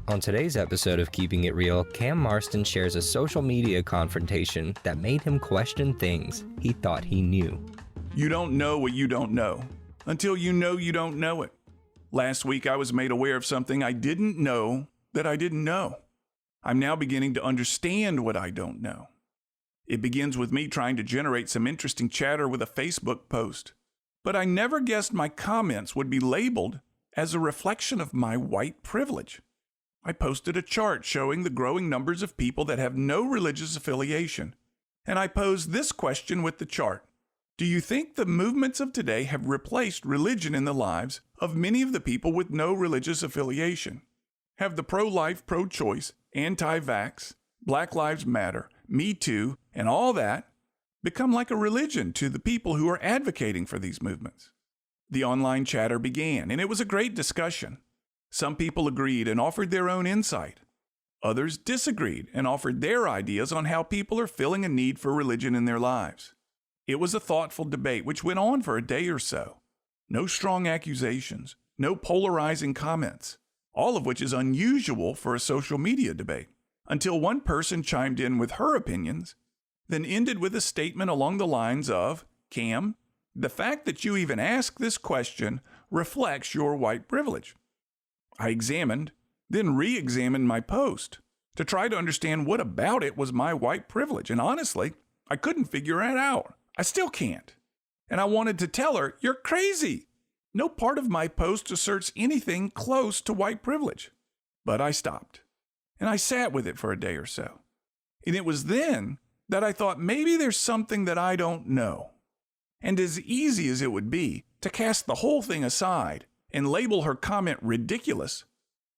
On today's episode of Keeping It Real, Cam Marston shares a social media confrontation that made him question things he thought he knew. You don't know what you don't know until you know you don't know it. Last week, I was made aware of something I didn't know that I didn't know. I'm now beginning to understand what I don't know. It begins with me trying to generate some interesting chatter with a Facebook post. But I never guessed my comments would be labeled as a reflection of my white privilege. I posted a chart showing the growing numbers of people that have no religious affiliation. And I posed this question with the chart. Do you think the movements of today have replaced religion in the lives of many of the people with no religious affiliation? Have the pro-life, pro-choice, anti-vax, Black Lives Matter, Me Too, and all that become like a religion to the people who are advocating for these movements? The online chatter began, and it was a great discussion. Some people agreed and offered their own insight. Others disagreed and offered their ideas on how people are feeling a need for religion in their lives. It was a thoughtful debate which went on for a day or so. No strong accusations, no polarizing comments, all of which is unusual for a social media debate, until one person chimed in with her opinions, then ended with a statement along the lines of, Cam, the fact that you even ask this question reflects your white privilege. I examined, then re-examined my post to try to understand what about it was my white privilege, and honestly, I couldn't figure it out. I still can't. And I wanted to tell her, you're crazy. No part of my post asserts anything close to white privilege. But I stopped, and I sat with it for a day or so. And it was then that I thought maybe there's something that I don't know. And as easy as it would be to cast the whole thing aside and label her comment ridiculous,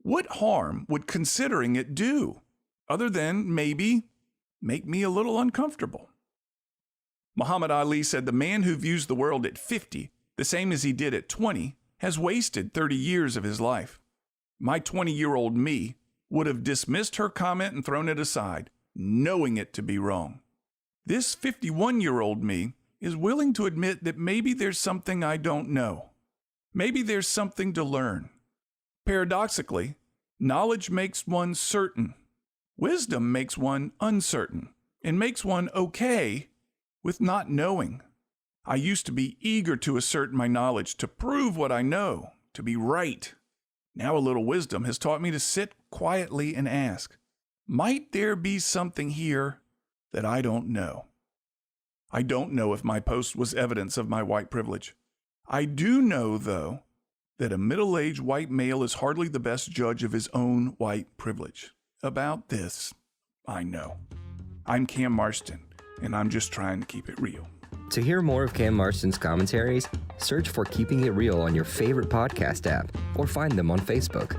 what harm would considering it do, other than maybe make me a little uncomfortable? Muhammad Ali said the man who views the world at 50, the same as he did at 20, has wasted 30 years of his life. My 20-year-old me would have dismissed her comment and thrown it aside, knowing it to be wrong. This 51-year-old me is willing to admit that maybe there's something I don't know. Maybe there's something to learn. Paradoxically, knowledge makes one certain. Wisdom makes one uncertain and makes one okay with not knowing. I used to be eager to assert my knowledge, to prove what I know, to be right. Now a little wisdom has taught me to sit quietly and ask, might there be something here that I don't know? I don't know if my post was evidence of my white privilege. I do know, though, that a middle-aged white male is hardly the best judge of his own white privilege. About this, I know. I'm Cam Marston, and I'm just trying to keep it real. To hear more of Cam Marston's commentaries, search for Keeping It Real on your favorite podcast app or find them on Facebook.